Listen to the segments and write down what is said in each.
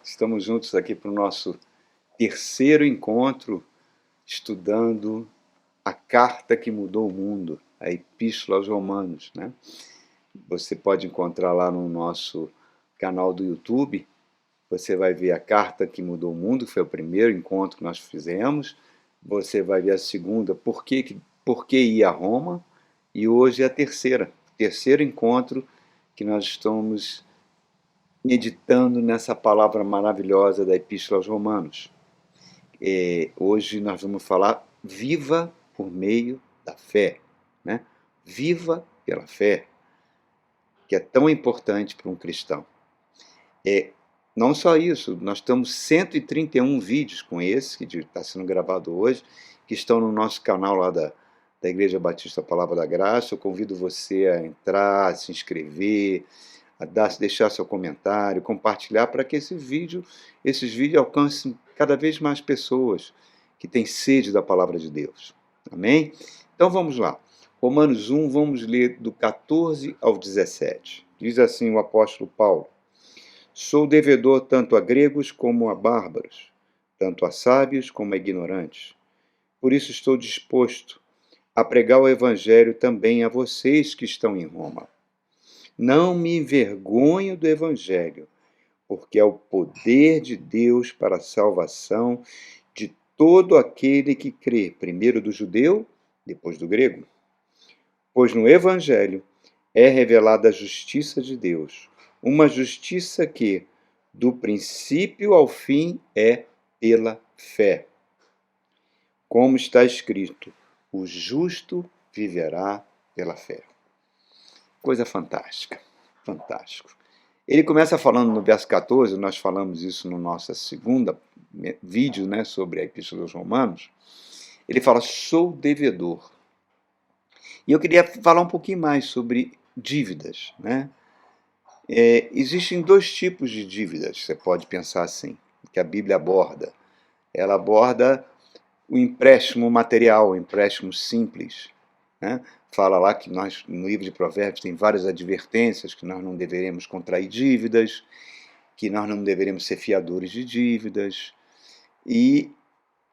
Estamos juntos aqui para o nosso terceiro encontro, estudando a carta que mudou o mundo, a Epístola aos Romanos, né? Você pode encontrar lá no nosso canal do YouTube, você vai ver a carta que mudou o mundo, que foi o primeiro encontro que nós fizemos. Você vai ver a segunda, por que ir a Roma, e hoje é a terceiro encontro que nós estamos meditando nessa palavra maravilhosa da Epístola aos Romanos. Hoje nós vamos falar viva por meio da fé, né? Viva pela fé, que é tão importante para um cristão. Não só isso, nós temos 131 vídeos com esse, que está sendo gravado hoje, que estão no nosso canal lá da Igreja Batista Palavra da Graça. Eu convido você a entrar, a se inscrever, a deixar seu comentário, compartilhar, para que esses vídeos alcancem cada vez mais pessoas que têm sede da Palavra de Deus. Amém? Então vamos lá. Romanos 1, vamos ler do 14 ao 17. Diz assim o apóstolo Paulo: sou devedor tanto a gregos como a bárbaros, tanto a sábios como a ignorantes. Por isso estou disposto a pregar o evangelho também a vocês que estão em Roma. Não me envergonho do evangelho, porque é o poder de Deus para a salvação de todo aquele que crê, primeiro do judeu, depois do grego. Pois no evangelho é revelada a justiça de Deus, uma justiça que, do princípio ao fim, é pela fé. Como está escrito, o justo viverá pela fé. Coisa fantástica, fantástico. Ele começa falando no verso 14, nós falamos isso no nosso segundo vídeo, né, sobre a Epístola aos Romanos. Ele fala, sou devedor. E eu queria falar um pouquinho mais sobre dívidas, né? Existem dois tipos de dívidas, você pode pensar assim, que a Bíblia aborda. Ela aborda o empréstimo material, o empréstimo simples, né? Fala lá que nós, no livro de Provérbios, tem várias advertências, que nós não deveremos contrair dívidas, que nós não deveremos ser fiadores de dívidas. E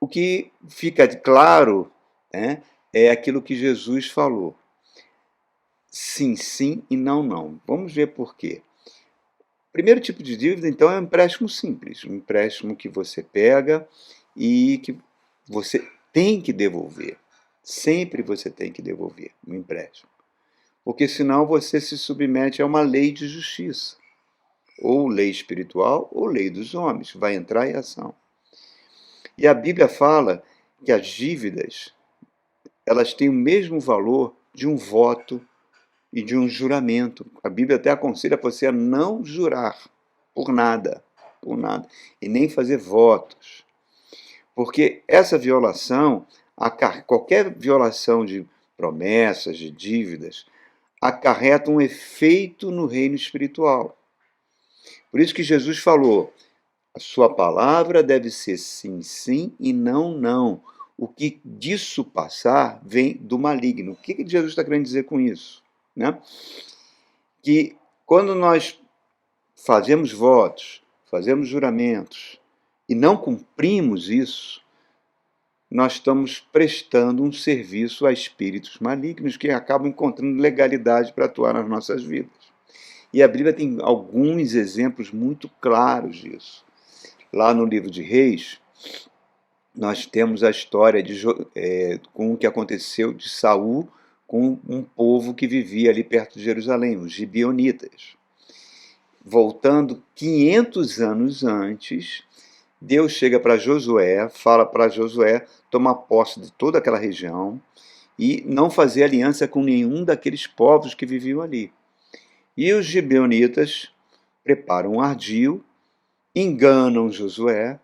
o que fica claro, né, é aquilo que Jesus falou. Sim, sim e não, não. Vamos ver por quê. O primeiro tipo de dívida, então, é um empréstimo simples, um empréstimo que você pega e que você tem que devolver. Sempre você tem que devolver um empréstimo. Porque senão você se submete a uma lei de justiça. Ou lei espiritual ou lei dos homens. Vai entrar em ação. E a Bíblia fala que as dívidas, elas têm o mesmo valor de um voto e de um juramento. A Bíblia até aconselha você a não jurar por nada, e nem fazer votos. Porque essa violação, qualquer violação de promessas, de dívidas, acarreta um efeito no reino espiritual. Por isso que Jesus falou, a sua palavra deve ser sim, sim e não, não. O que disso passar vem do maligno. O que Jesus está querendo dizer com isso? Né? Que quando nós fazemos votos, fazemos juramentos e não cumprimos isso, nós estamos prestando um serviço a espíritos malignos que acabam encontrando legalidade para atuar nas nossas vidas. E a Bíblia tem alguns exemplos muito claros disso. Lá no livro de Reis, nós temos a história com o que aconteceu de Saul com um povo que vivia ali perto de Jerusalém, os gibeonitas. Voltando 500 anos antes, Deus chega para Josué, fala para Josué tomar posse de toda aquela região e não fazer aliança com nenhum daqueles povos que viviam ali. E os gibeonitas preparam um ardil, enganam Josué.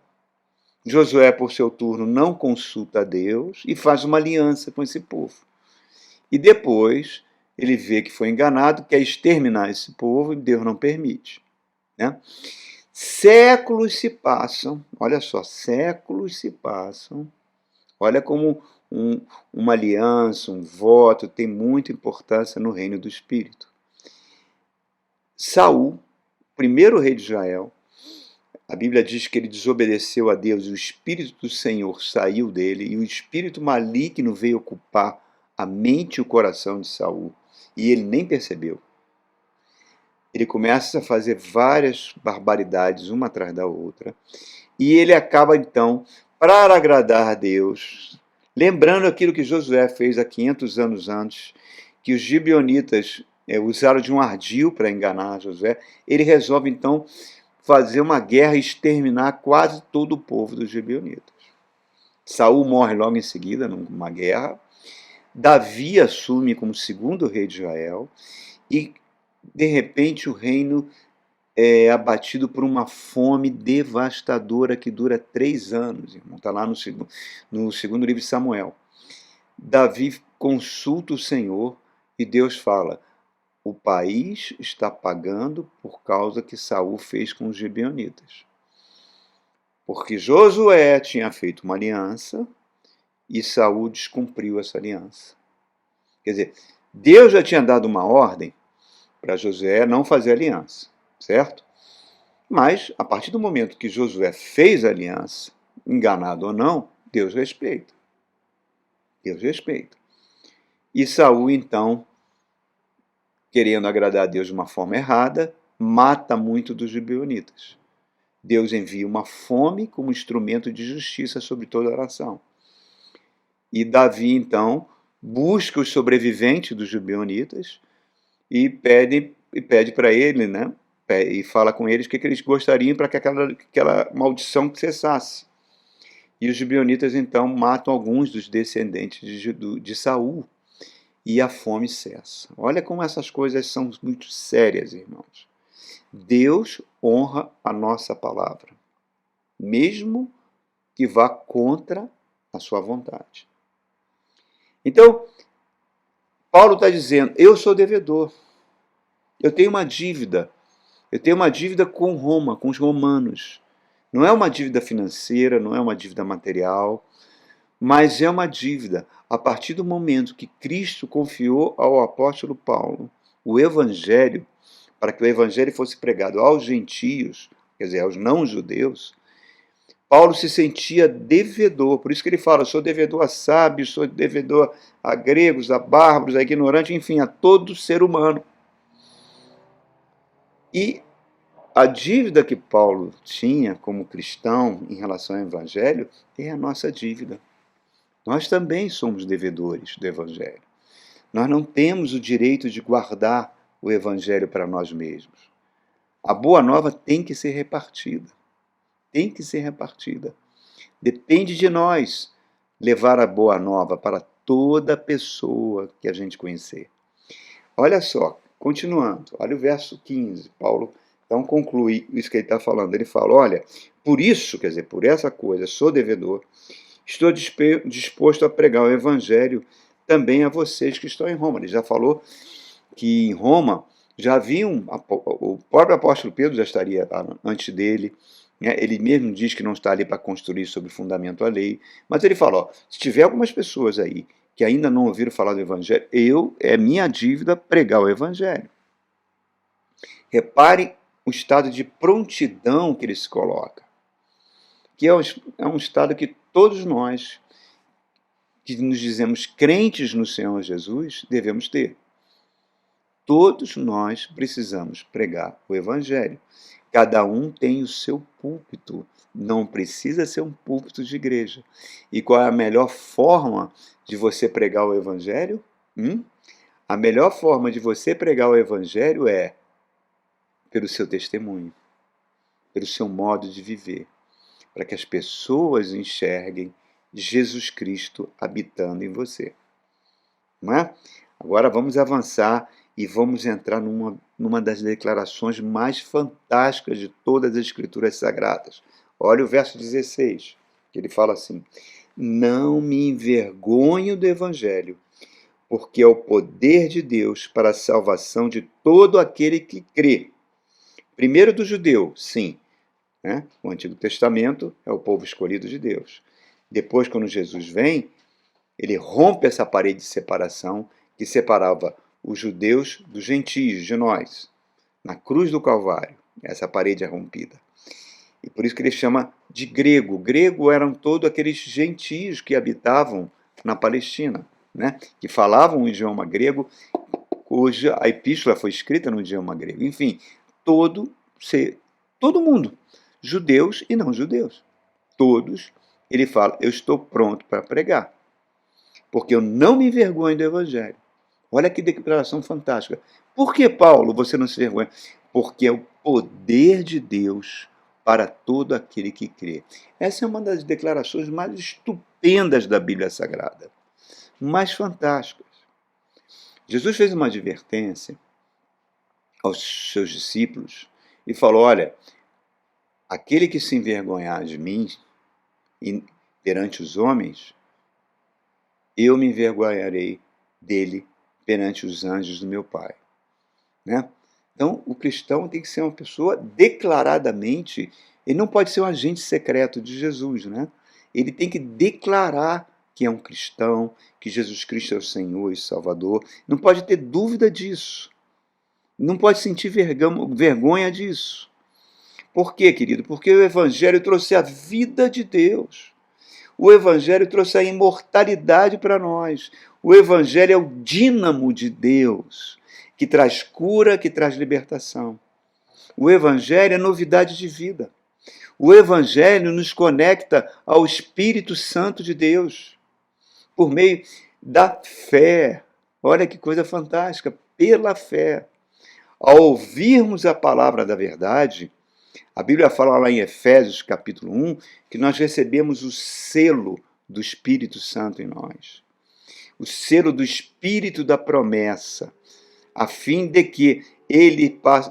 Josué, por seu turno, não consulta a Deus e faz uma aliança com esse povo. E depois ele vê que foi enganado, quer exterminar esse povo e Deus não permite. Né? Séculos se passam, olha só, séculos se passam. Olha como uma aliança, um voto tem muita importância no reino do Espírito. Saul, primeiro rei de Israel, A Bíblia diz que ele desobedeceu a Deus e o Espírito do Senhor saiu dele e o espírito maligno veio ocupar a mente e o coração de Saul. E ele nem percebeu. Ele começa a fazer várias barbaridades, uma atrás da outra. E ele acaba, então, para agradar a Deus, lembrando aquilo que Josué fez há 500 anos antes, que os gibeonitas usaram de um ardil para enganar Josué, ele resolve, então, fazer uma guerra e exterminar quase todo o povo dos gibeonitas. Saul morre logo em seguida, numa guerra. Davi assume como segundo rei de Israel e, de repente, o reino é abatido por uma fome devastadora que dura 3 anos. Está lá no segundo livro de Samuel. Davi consulta o Senhor e Deus fala: o país está pagando por causa que Saul fez com os gibeonitas. Porque Josué tinha feito uma aliança e Saul descumpriu essa aliança. Quer dizer, Deus já tinha dado uma ordem para Josué não fazer aliança, certo? Mas, a partir do momento que Josué fez a aliança, enganado ou não, Deus respeita. Deus respeita. E Saul, então, querendo agradar a Deus de uma forma errada, mata muito dos gibeonitas. Deus envia uma fome como instrumento de justiça sobre toda a nação. E Davi, então, busca os sobreviventes dos gibeonitas e pede para ele, né? E fala com eles o que eles gostariam para que aquela maldição cessasse. E os gibeonitas, então, matam alguns dos descendentes de Saul. E a fome cessa. Olha como essas coisas são muito sérias, irmãos. Deus honra a nossa palavra, mesmo que vá contra a sua vontade. Então, Paulo está dizendo, eu sou devedor. Eu tenho uma dívida. Eu tenho uma dívida com Roma, com os romanos. Não é uma dívida financeira, não é uma dívida material, mas é uma dívida a partir do momento que Cristo confiou ao apóstolo Paulo o Evangelho, para que o Evangelho fosse pregado aos gentios, quer dizer, aos não-judeus. Paulo se sentia devedor, por isso que ele fala, sou devedor a sábios, sou devedor a gregos, a bárbaros, a ignorantes, enfim, a todo ser humano. E a dívida que Paulo tinha como cristão em relação ao Evangelho é a nossa dívida. Nós também somos devedores do Evangelho. Nós não temos o direito de guardar o Evangelho para nós mesmos. A boa nova tem que ser repartida. Tem que ser repartida. Depende de nós levar a boa nova para toda pessoa que a gente conhecer. Olha só, continuando, olha o verso 15. Paulo então conclui isso que ele está falando. Ele fala, olha, por isso, quer dizer, por essa coisa, sou devedor, estou disposto a pregar o Evangelho também a vocês que estão em Roma. Ele já falou que em Roma já haviam, o próprio apóstolo Pedro já estaria antes dele, né? Ele mesmo diz que não está ali para construir sobre fundamento a lei, mas ele fala, ó, se tiver algumas pessoas aí que ainda não ouviram falar do Evangelho, é minha dívida pregar o Evangelho. Repare o estado de prontidão que ele se coloca, que é um estado que todos nós, que nos dizemos crentes no Senhor Jesus, devemos ter. Todos nós precisamos pregar o Evangelho. Cada um tem o seu púlpito. Não precisa ser um púlpito de igreja. E qual é a melhor forma de você pregar o Evangelho? A melhor forma de você pregar o Evangelho é pelo seu testemunho, pelo seu modo de viver, para que as pessoas enxerguem Jesus Cristo habitando em você. Não é? Agora vamos avançar e vamos entrar numa das declarações mais fantásticas de todas as Escrituras Sagradas. Olha o verso 16, que ele fala assim, não me envergonho do Evangelho, porque é o poder de Deus para a salvação de todo aquele que crê. Primeiro do judeu, sim. Né? O Antigo Testamento é o povo escolhido de Deus. Depois, quando Jesus vem, ele rompe essa parede de separação que separava os judeus dos gentios, de nós. Na cruz do Calvário, essa parede é rompida. E por isso que ele chama de grego. Grego eram todos aqueles gentios que habitavam na Palestina, né? Que falavam o idioma grego. Hoje a epístola foi escrita no idioma grego. Enfim, todo mundo, judeus e não judeus, todos, ele fala, eu estou pronto para pregar, porque eu não me envergonho do evangelho. Olha que declaração fantástica. Por que, Paulo, você não se vergonha? Porque é o poder de Deus para todo aquele que crê. Essa é uma das declarações mais estupendas da Bíblia Sagrada, mais fantásticas. Jesus fez uma advertência aos seus discípulos e falou, olha, aquele que se envergonhar de mim perante os homens, eu me envergonharei dele perante os anjos do meu Pai. Né? Então, o cristão tem que ser uma pessoa declaradamente, ele não pode ser um agente secreto de Jesus, né? Ele tem que declarar que é um cristão, que Jesus Cristo é o Senhor e Salvador, não pode ter dúvida disso, não pode sentir vergonha disso. Por quê, querido? Porque o Evangelho trouxe a vida de Deus. O Evangelho trouxe a imortalidade para nós. O Evangelho é o dínamo de Deus, que traz cura, que traz libertação. O Evangelho é novidade de vida. O Evangelho nos conecta ao Espírito Santo de Deus, por meio da fé. Olha que coisa fantástica, pela fé. Ao ouvirmos a palavra da verdade, a Bíblia fala lá em Efésios capítulo 1 que nós recebemos o selo do Espírito Santo em nós. O selo do Espírito da promessa, a fim de que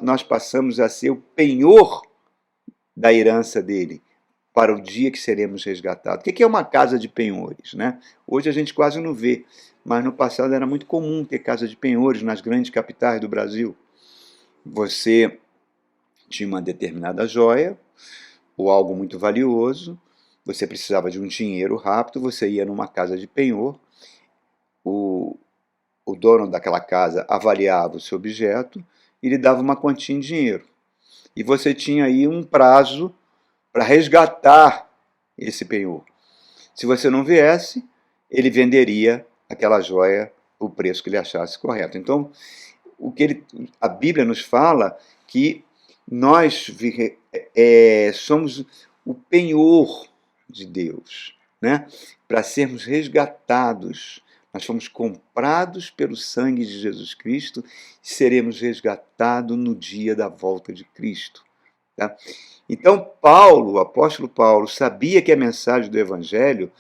nós passamos a ser o penhor da herança dele, para o dia que seremos resgatados. O que é uma casa de penhores? Né? Hoje a gente quase não vê, mas no passado era muito comum ter casa de penhores nas grandes capitais do Brasil. Você tinha uma determinada joia, ou algo muito valioso, você precisava de um dinheiro rápido, você ia numa casa de penhor, o dono daquela casa avaliava o seu objeto e lhe dava uma quantia em dinheiro. E você tinha aí um prazo para resgatar esse penhor. Se você não viesse, ele venderia aquela joia o preço que ele achasse correto. Então, a Bíblia nos fala que nós somos o penhor de Deus, né? Para sermos resgatados. Nós fomos comprados pelo sangue de Jesus Cristo e seremos resgatados no dia da volta de Cristo. Tá? Então, o apóstolo Paulo, sabia que a mensagem do Evangelho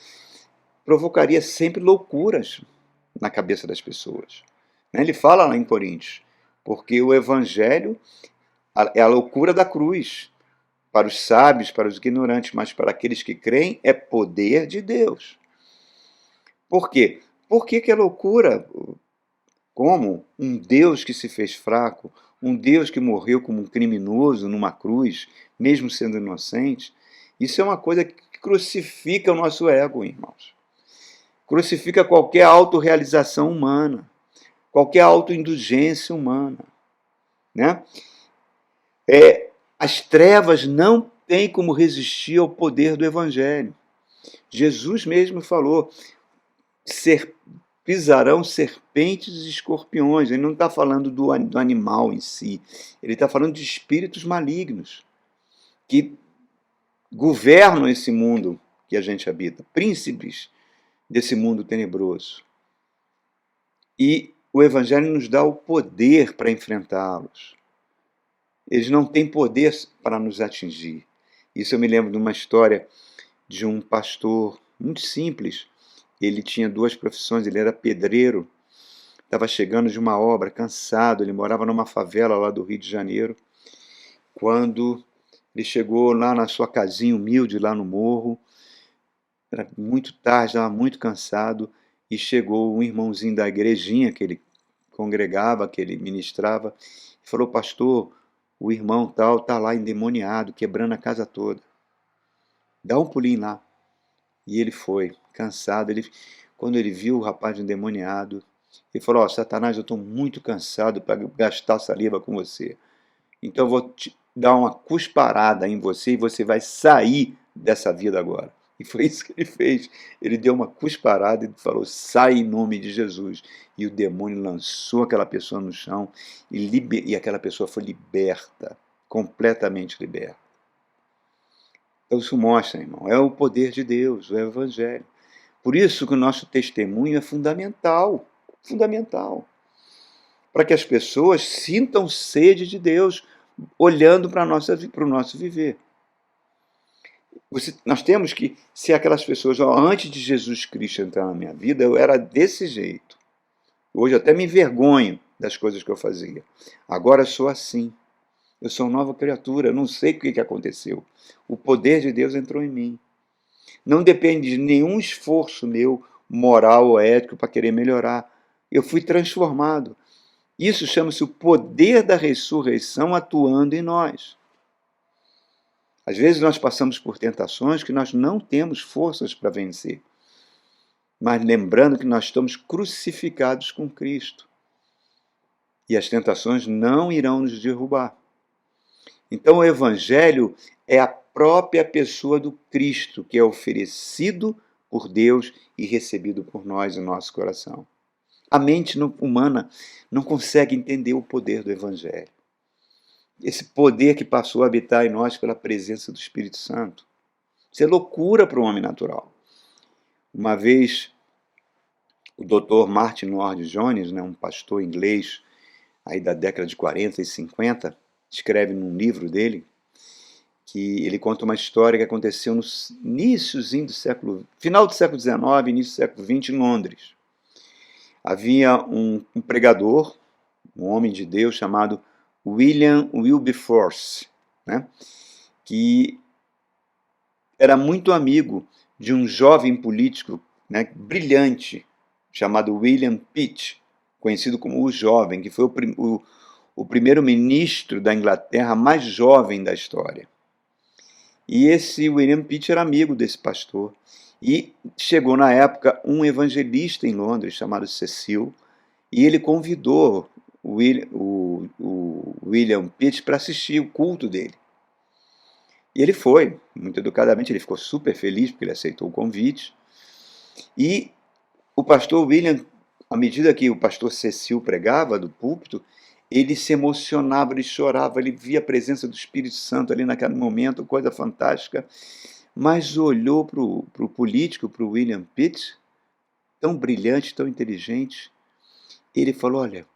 provocaria sempre loucuras na cabeça das pessoas. Ele fala lá em Coríntios, porque o Evangelho é a loucura da cruz, para os sábios, para os ignorantes, mas para aqueles que creem é poder de Deus. Por quê? Por que é loucura? Como um Deus que se fez fraco, um Deus que morreu como um criminoso numa cruz, mesmo sendo inocente, isso é uma coisa que crucifica o nosso ego, irmãos. Crucifica qualquer autorrealização humana, qualquer autoindulgência humana. Né? As trevas não têm como resistir ao poder do Evangelho. Jesus mesmo falou, pisarão serpentes e escorpiões. Ele não está falando do animal em si, ele está falando de espíritos malignos que governam esse mundo que a gente habita, príncipes desse mundo tenebroso. E o Evangelho nos dá o poder para enfrentá-los. Eles não têm poder para nos atingir. Isso eu me lembro de uma história de um pastor muito simples. Ele tinha duas profissões, ele era pedreiro, estava chegando de uma obra, cansado, ele morava numa favela lá do Rio de Janeiro. Quando ele chegou lá na sua casinha humilde, lá no morro, era muito tarde, estava muito cansado, e chegou um irmãozinho da igrejinha que ele congregava, que ele ministrava, e falou, pastor, o irmão tal está lá endemoniado, quebrando a casa toda. Dá um pulinho lá. E ele foi, cansado. Quando ele viu o rapaz endemoniado, ele falou, Satanás, eu estou muito cansado para gastar saliva com você. Então eu vou dar uma cusparada em você e você vai sair dessa vida agora. E foi isso que ele fez. Ele deu uma cusparada e falou: sai em nome de Jesus. E o demônio lançou aquela pessoa no chão e aquela pessoa foi liberta, completamente liberta. Então isso mostra, irmão, é o poder de Deus, o Evangelho. Por isso que o nosso testemunho é fundamental, fundamental, para que as pessoas sintam sede de Deus, olhando para o nosso viver. Nós temos que ser aquelas pessoas, antes de Jesus Cristo entrar na minha vida, eu era desse jeito. Hoje eu até me envergonho das coisas que eu fazia. Agora eu sou assim. Eu sou uma nova criatura, eu não sei o que aconteceu. O poder de Deus entrou em mim. Não depende de nenhum esforço meu, moral ou ético, para querer melhorar. Eu fui transformado. Isso chama-se o poder da ressurreição atuando em nós. Às vezes nós passamos por tentações que nós não temos forças para vencer. Mas lembrando que nós estamos crucificados com Cristo. E as tentações não irão nos derrubar. Então o Evangelho é a própria pessoa do Cristo, que é oferecido por Deus e recebido por nós em nosso coração. A mente humana não consegue entender o poder do Evangelho. Esse poder que passou a habitar em nós pela presença do Espírito Santo. Isso é loucura para o homem natural. Uma vez, o Dr. Martin Lloyd-Jones, um pastor inglês aí da década de 40 e 50, escreve num livro dele que ele conta uma história que aconteceu no final do século XIX, início do século XX, em Londres. Havia um pregador, um homem de Deus chamado William Wilberforce, que era muito amigo de um jovem político brilhante, chamado William Pitt, conhecido como o Jovem, que foi o primeiro-ministro da Inglaterra mais jovem da história. E esse William Pitt era amigo desse pastor. E chegou na época um evangelista em Londres chamado Cecil, e ele convidou o William Pitt para assistir o culto dele. E ele foi, muito educadamente, ele ficou super feliz porque ele aceitou o convite. E o pastor William, à medida que o pastor Cecil pregava do púlpito, ele se emocionava, ele chorava, ele via a presença do Espírito Santo ali naquele momento, coisa fantástica. Mas olhou para o político, para o William Pitt, tão brilhante, tão inteligente. Ele falou: olha,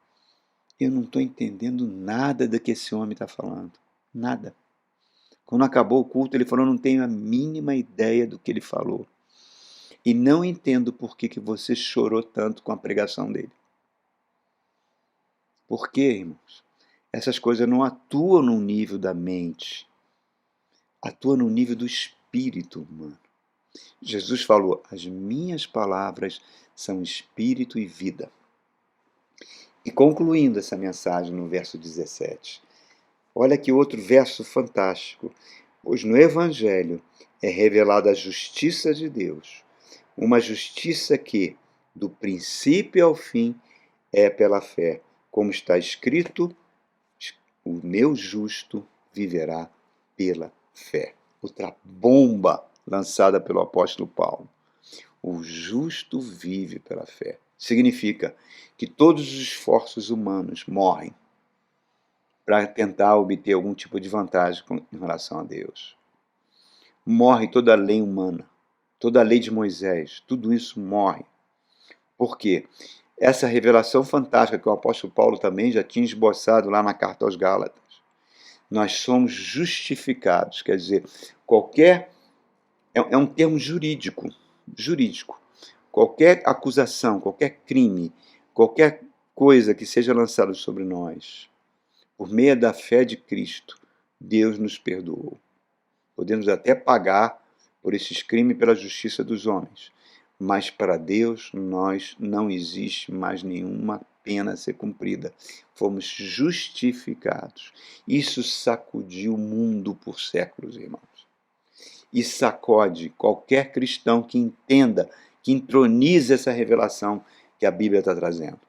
eu não estou entendendo nada do que esse homem está falando. Nada. Quando acabou o culto, ele falou: não tenho a mínima ideia do que ele falou. E não entendo por que você chorou tanto com a pregação dele. Por quê, irmãos? Essas coisas não atuam no nível da mente. Atuam no nível do espírito humano. Jesus falou: as minhas palavras são espírito e vida. E concluindo essa mensagem no verso 17, olha que outro verso fantástico. Pois no Evangelho é revelada a justiça de Deus, uma justiça que, do princípio ao fim, é pela fé. Como está escrito, o meu justo viverá pela fé. Outra bomba lançada pelo apóstolo Paulo. O justo vive pela fé. Significa que todos os esforços humanos morrem para tentar obter algum tipo de vantagem em relação a Deus. Morre toda a lei humana, toda a lei de Moisés, tudo isso morre. Por quê? Essa revelação fantástica que o apóstolo Paulo também já tinha esboçado lá na carta aos Gálatas. Nós somos justificados, quer dizer, é um termo jurídico. Qualquer acusação, qualquer crime, qualquer coisa que seja lançada sobre nós, por meio da fé de Cristo, Deus nos perdoou. Podemos até pagar por esses crimes pela justiça dos homens, mas para Deus não existe mais nenhuma pena a ser cumprida. Fomos justificados. Isso sacudiu o mundo por séculos, irmãos. E sacode qualquer cristão que entenda, que entronize essa revelação que a Bíblia está trazendo.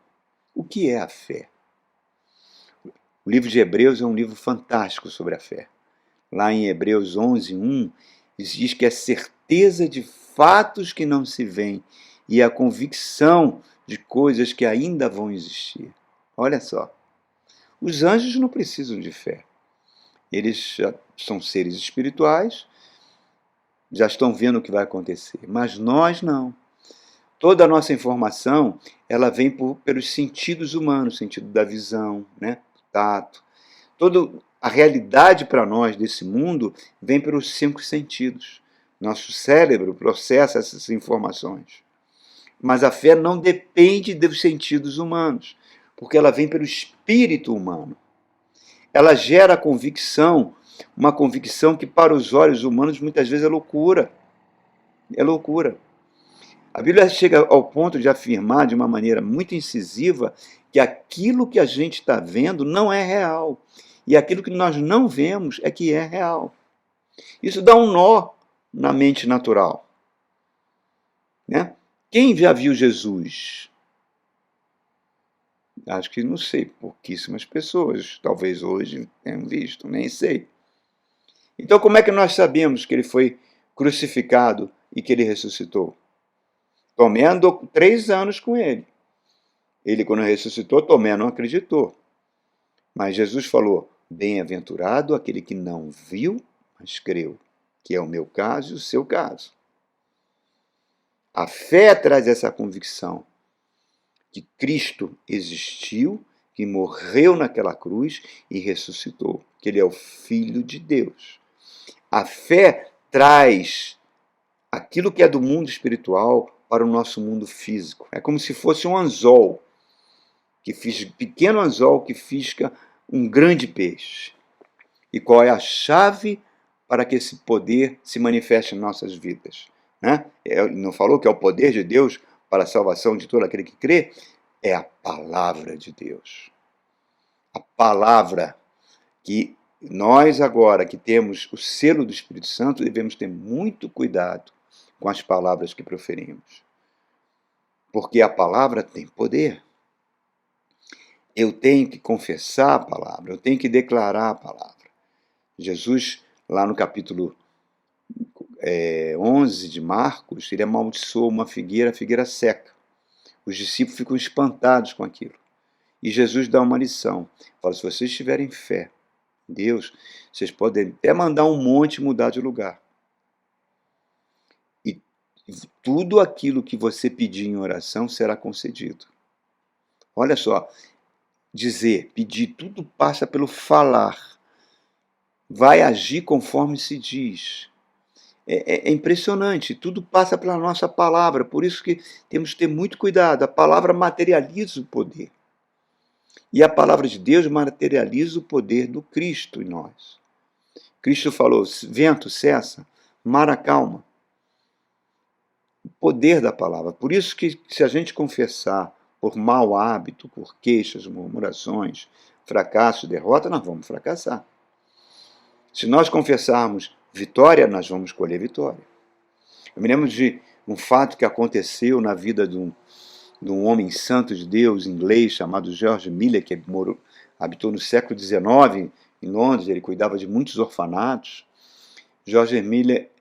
O que é a fé? O livro de Hebreus é um livro fantástico sobre a fé. Lá em Hebreus 11:1, diz que é certeza de fatos que não se veem e a convicção de coisas que ainda vão existir. Olha só, os anjos não precisam de fé. Eles já são seres espirituais, já estão vendo o que vai acontecer, mas nós não. Toda a nossa informação, ela vem pelos sentidos humanos, sentido da visão, né? Tato. Toda a realidade para nós desse mundo vem pelos 5 sentidos. Nosso cérebro processa essas informações. Mas a fé não depende dos sentidos humanos, porque ela vem pelo espírito humano. Ela gera convicção, uma convicção que para os olhos humanos muitas vezes é loucura. É loucura. A Bíblia chega ao ponto de afirmar de uma maneira muito incisiva que aquilo que a gente está vendo não é real. E aquilo que nós não vemos é que é real. Isso dá um nó na mente natural. Né? Quem já viu Jesus? Acho que não sei, pouquíssimas pessoas. Talvez hoje tenham visto, nem sei. Então, como é que nós sabemos que ele foi crucificado e que ele ressuscitou? Tomé andou 3 anos com ele. Ele, quando ressuscitou, Tomé não acreditou. Mas Jesus falou: bem-aventurado aquele que não viu, mas creu, que é o meu caso e o seu caso. A fé traz essa convicção que Cristo existiu, que morreu naquela cruz e ressuscitou, que ele é o Filho de Deus. A fé traz aquilo que é do mundo espiritual para o nosso mundo físico. É como se fosse um anzol, pequeno anzol que fisga um grande peixe. E qual é a chave para que esse poder se manifeste em nossas vidas? Né? Não falou que é o poder de Deus para a salvação de todo aquele que crê? É a palavra de Deus. A palavra que nós agora que temos o selo do Espírito Santo devemos ter muito cuidado com as palavras que proferimos. Porque a palavra tem poder. Eu tenho que confessar a palavra, eu tenho que declarar a palavra. Jesus, lá no capítulo 11 de Marcos, ele amaldiçoou uma figueira, a figueira seca. Os discípulos ficam espantados com aquilo. E Jesus dá uma lição. Fala, se vocês tiverem fé em Deus, vocês podem até mandar um monte mudar de lugar. E tudo aquilo que você pedir em oração será concedido. Olha só, pedir, tudo passa pelo falar. Vai agir conforme se diz. É impressionante, tudo passa pela nossa palavra, por isso que temos que ter muito cuidado. A palavra materializa o poder. E a palavra de Deus materializa o poder do Cristo em nós. Cristo falou, vento cessa, mar acalma. O poder da palavra. Por isso que se a gente confessar por mau hábito, por queixas, murmurações, fracasso, derrota, nós vamos fracassar. Se nós confessarmos vitória, nós vamos colher vitória. Eu me lembro de um fato que aconteceu na vida de um homem santo de Deus inglês chamado George Miller, que habitou no século XIX em Londres, ele cuidava de muitos orfanatos. George Miller,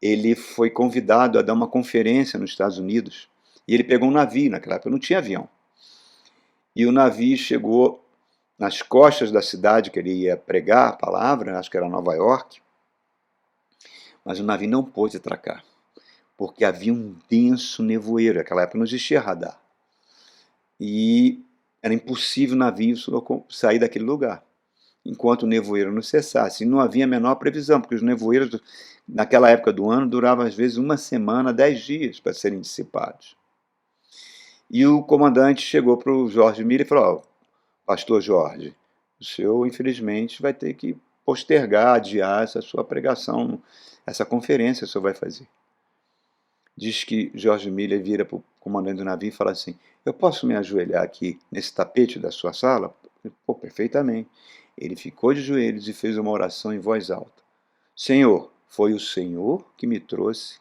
ele foi convidado a dar uma conferência nos Estados Unidos e ele pegou um navio, naquela época não tinha avião. E o navio chegou nas costas da cidade que ele ia pregar a palavra, acho que era Nova York, mas o navio não pôde atracar, porque havia um denso nevoeiro, naquela época não existia radar. E era impossível o navio sair daquele lugar, enquanto o nevoeiro não cessasse. E não havia a menor previsão, porque os nevoeiros, naquela época do ano, duravam às vezes 1 semana, 10 dias para serem dissipados. E o comandante chegou para o George Miller e falou, pastor Jorge, o senhor infelizmente vai ter que postergar, adiar essa sua pregação, essa conferência que o senhor vai fazer. Diz que George Miller vira para o comandante do navio e fala assim, eu posso me ajoelhar aqui nesse tapete da sua sala? Pô, perfeitamente. Ele ficou de joelhos e fez uma oração em voz alta. Senhor, foi o Senhor que me trouxe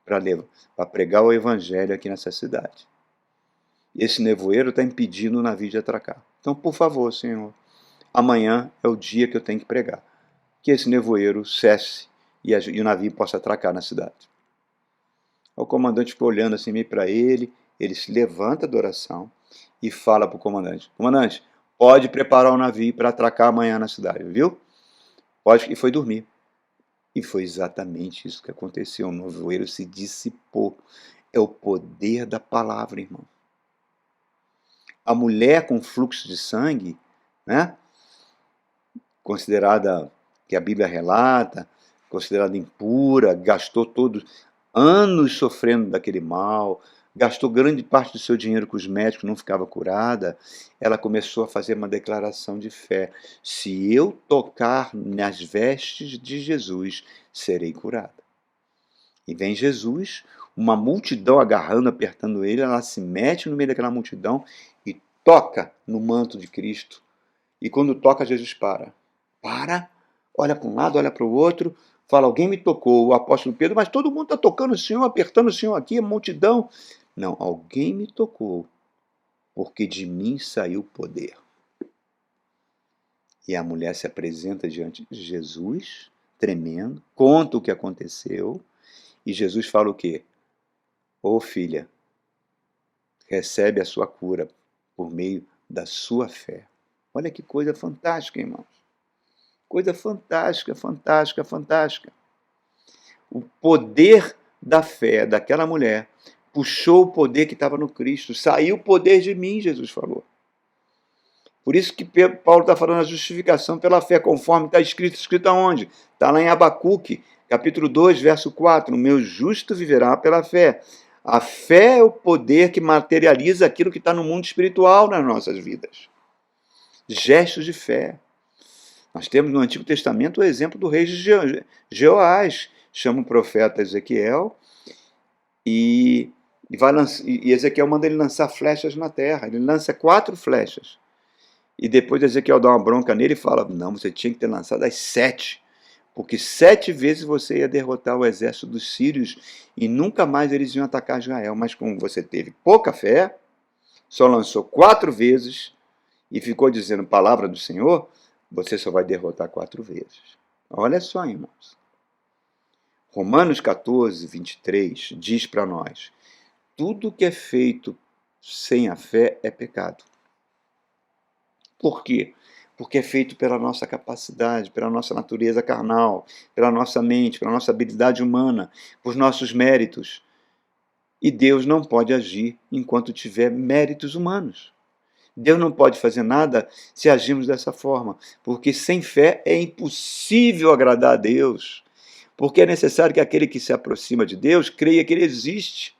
para pregar o evangelho aqui nessa cidade. Esse nevoeiro está impedindo o navio de atracar. Então, por favor, Senhor, amanhã é o dia que eu tenho que pregar. Que esse nevoeiro cesse e o navio possa atracar na cidade. O comandante ficou olhando assim meio para ele se levanta da oração e fala para o comandante: comandante, pode preparar o navio para atracar amanhã na cidade, viu? Pode. E foi dormir. E foi exatamente isso que aconteceu. O nevoeiro se dissipou. É o poder da palavra, irmão. A mulher com fluxo de sangue, né, considerada, que a Bíblia relata, considerada impura, gastou todos anos sofrendo daquele mal, gastou grande parte do seu dinheiro com os médicos, não ficava curada. Ela começou a fazer uma declaração de fé: se eu tocar nas vestes de Jesus, serei curada. E vem Jesus, uma multidão agarrando, apertando ele, ela se mete no meio daquela multidão e toca no manto de Cristo. E quando toca, Jesus para, olha para um lado, olha para o outro, fala: alguém me tocou. O apóstolo Pedro: mas todo mundo está tocando o Senhor, apertando o Senhor aqui, a multidão. Não, alguém me tocou, porque de mim saiu poder. E a mulher se apresenta diante de Jesus, tremendo, conta o que aconteceu, e Jesus fala o quê? Ô filha, recebe a sua cura por meio da sua fé. Olha que coisa fantástica, irmãos. Coisa fantástica, fantástica, fantástica. O poder da fé daquela mulher puxou o poder que estava no Cristo. Saiu o poder de mim, Jesus falou. Por isso que Paulo está falando a justificação pela fé, conforme está escrito. Escrito aonde? Está lá em Abacuque, capítulo 2, verso 4. O meu justo viverá pela fé. A fé é o poder que materializa aquilo que está no mundo espiritual nas nossas vidas. Gestos de fé. Nós temos no Antigo Testamento o exemplo do rei Jeoás. Chama o profeta Ezequiel e Ezequiel manda ele lançar flechas na terra. Ele lança 4 flechas. E depois Ezequiel dá uma bronca nele e fala: não, você tinha que ter lançado as 7. Porque 7 vezes você ia derrotar o exército dos sírios e nunca mais eles iam atacar Israel. Mas como você teve pouca fé, só lançou 4 vezes e ficou dizendo palavra do Senhor, você só vai derrotar 4 vezes. Olha só, irmãos. Romanos 14, 23 diz para nós: tudo que é feito sem a fé é pecado. Por quê? Porque é feito pela nossa capacidade, pela nossa natureza carnal, pela nossa mente, pela nossa habilidade humana, por nossos méritos. E Deus não pode agir enquanto tiver méritos humanos. Deus não pode fazer nada se agirmos dessa forma, porque sem fé é impossível agradar a Deus. Porque é necessário que aquele que se aproxima de Deus creia que Ele existe.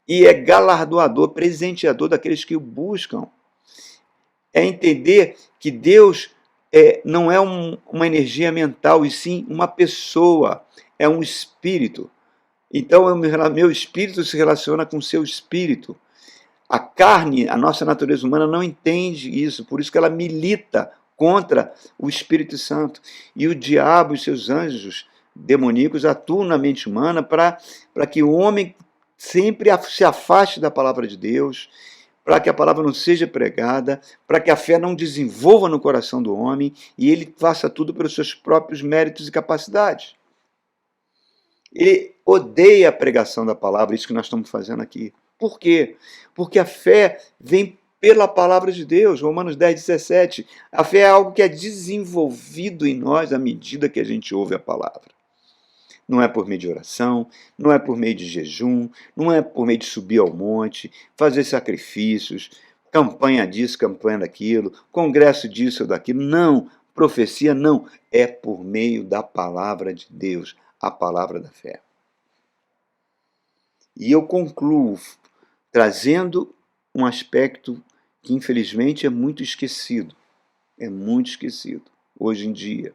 E é galardoador, presenteador daqueles que o buscam. É entender que Deus não é uma energia mental, e sim uma pessoa, é um espírito. Então, meu espírito se relaciona com o seu espírito. A carne, a nossa natureza humana, não entende isso, por isso que ela milita contra o Espírito Santo. E o diabo e seus anjos demoníacos atuam na mente humana para que o homem sempre se afaste da palavra de Deus, para que a palavra não seja pregada, para que a fé não desenvolva no coração do homem e ele faça tudo pelos seus próprios méritos e capacidades. Ele odeia a pregação da palavra, isso que nós estamos fazendo aqui. Por quê? Porque a fé vem pela palavra de Deus, Romanos 10, 17. A fé é algo que é desenvolvido em nós à medida que a gente ouve a palavra. Não é por meio de oração, não é por meio de jejum, não é por meio de subir ao monte, fazer sacrifícios, campanha disso, campanha daquilo, congresso disso ou daquilo. Não, profecia não. É por meio da palavra de Deus, a palavra da fé. E eu concluo trazendo um aspecto que infelizmente é muito esquecido. É muito esquecido hoje em dia,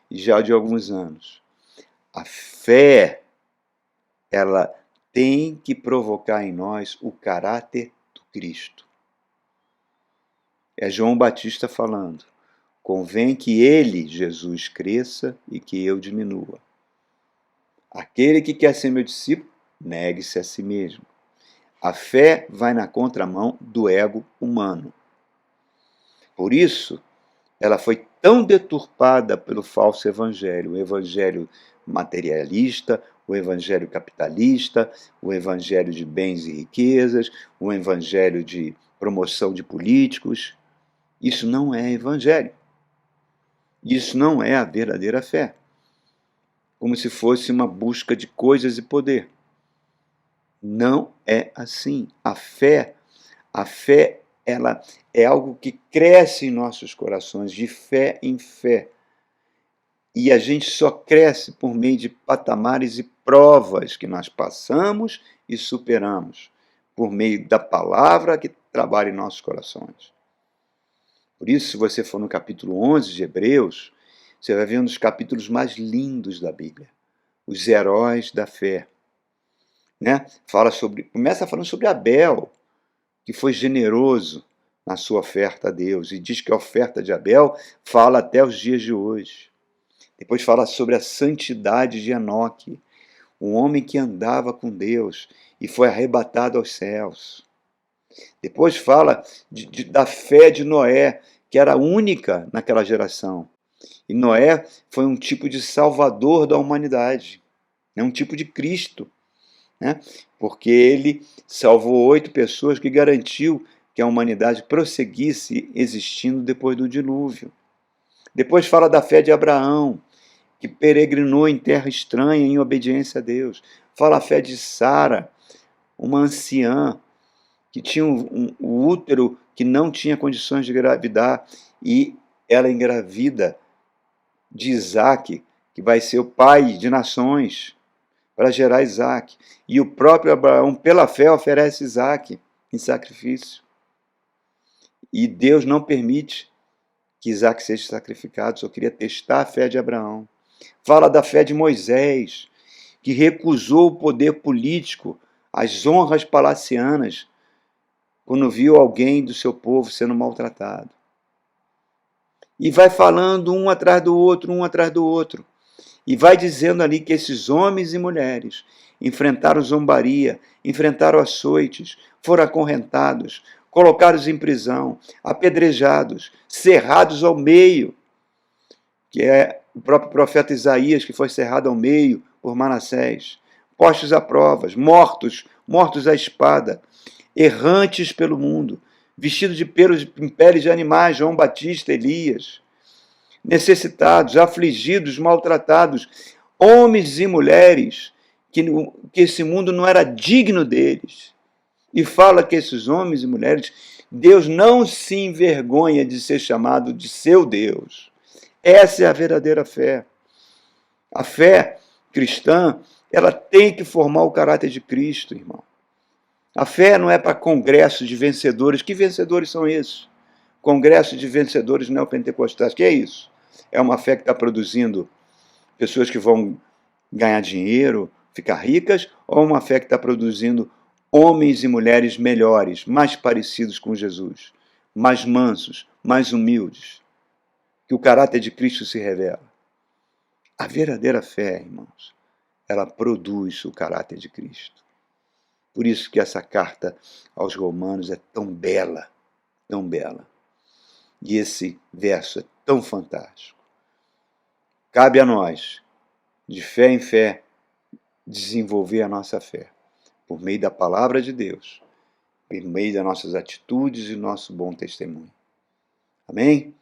e já de alguns anos. A fé, ela tem que provocar em nós o caráter do Cristo. É João Batista falando: convém que ele, Jesus, cresça e que eu diminua. Aquele que quer ser meu discípulo, negue-se a si mesmo. A fé vai na contramão do ego humano. Por isso ela foi tão deturpada pelo falso evangelho, o evangelho materialista, o evangelho capitalista, o evangelho de bens e riquezas, o evangelho de promoção de políticos. Isso não é evangelho. Isso não é a verdadeira fé. Como se fosse uma busca de coisas e poder. Não é assim. A fé, ela é algo que cresce em nossos corações, de fé em fé. E a gente só cresce por meio de patamares e provas que nós passamos e superamos, por meio da palavra que trabalha em nossos corações. Por isso, se você for no capítulo 11 de Hebreus, você vai ver um dos capítulos mais lindos da Bíblia, os heróis da fé. Né? Começa falando sobre Abel, que foi generoso na sua oferta a Deus, e diz que a oferta de Abel fala até os dias de hoje. Depois fala sobre a santidade de Enoque, um homem que andava com Deus e foi arrebatado aos céus. Depois fala da fé de Noé, que era única naquela geração. E Noé foi um tipo de salvador da humanidade, um tipo de Cristo, né? Porque ele salvou 8 pessoas, que garantiu que a humanidade prosseguisse existindo depois do dilúvio. Depois fala da fé de Abraão, que peregrinou em terra estranha em obediência a Deus. Fala a fé de Sara, uma anciã que tinha um útero que não tinha condições de engravidar, e ela engravida de Isaac, que vai ser o pai de nações, para gerar Isaac. E o próprio Abraão, pela fé, oferece Isaac em sacrifício. E Deus não permite que Isaac seja sacrificado, só queria testar a fé de Abraão. Fala da fé de Moisés, que recusou o poder político, as honras palacianas, quando viu alguém do seu povo sendo maltratado. E vai falando um atrás do outro, um atrás do outro. E vai dizendo ali que esses homens e mulheres enfrentaram zombaria, enfrentaram açoites, foram acorrentados, colocados em prisão, apedrejados, cerrados ao meio, que é o próprio profeta Isaías, que foi cerrado ao meio por Manassés, postos à prova, mortos à espada, errantes pelo mundo, vestidos de pelos em peles de animais, João Batista, Elias, necessitados, afligidos, maltratados, homens e mulheres que esse mundo não era digno deles. E fala que esses homens e mulheres, Deus não se envergonha de ser chamado de seu Deus. Essa é a verdadeira fé. A fé cristã, ela tem que formar o caráter de Cristo, irmão. A fé não é para congressos de vencedores. Que vencedores são esses? Congresso de vencedores neopentecostais. Que é isso? É uma fé que está produzindo pessoas que vão ganhar dinheiro, ficar ricas, ou uma fé que está produzindo homens e mulheres melhores, mais parecidos com Jesus, mais mansos, mais humildes, que o caráter de Cristo se revela? A verdadeira fé, irmãos, ela produz o caráter de Cristo. Por isso que essa carta aos Romanos é tão bela, tão bela. E esse verso é tão fantástico. Cabe a nós, de fé em fé, desenvolver a nossa fé, por meio da palavra de Deus, por meio das nossas atitudes e nosso bom testemunho. Amém?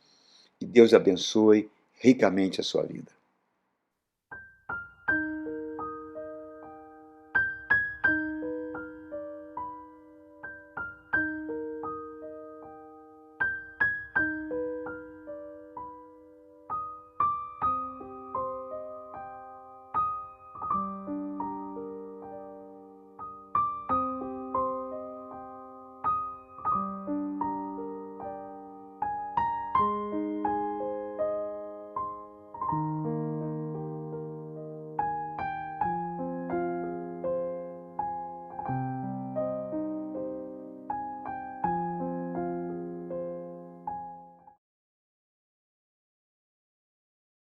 Que Deus abençoe ricamente a sua vida.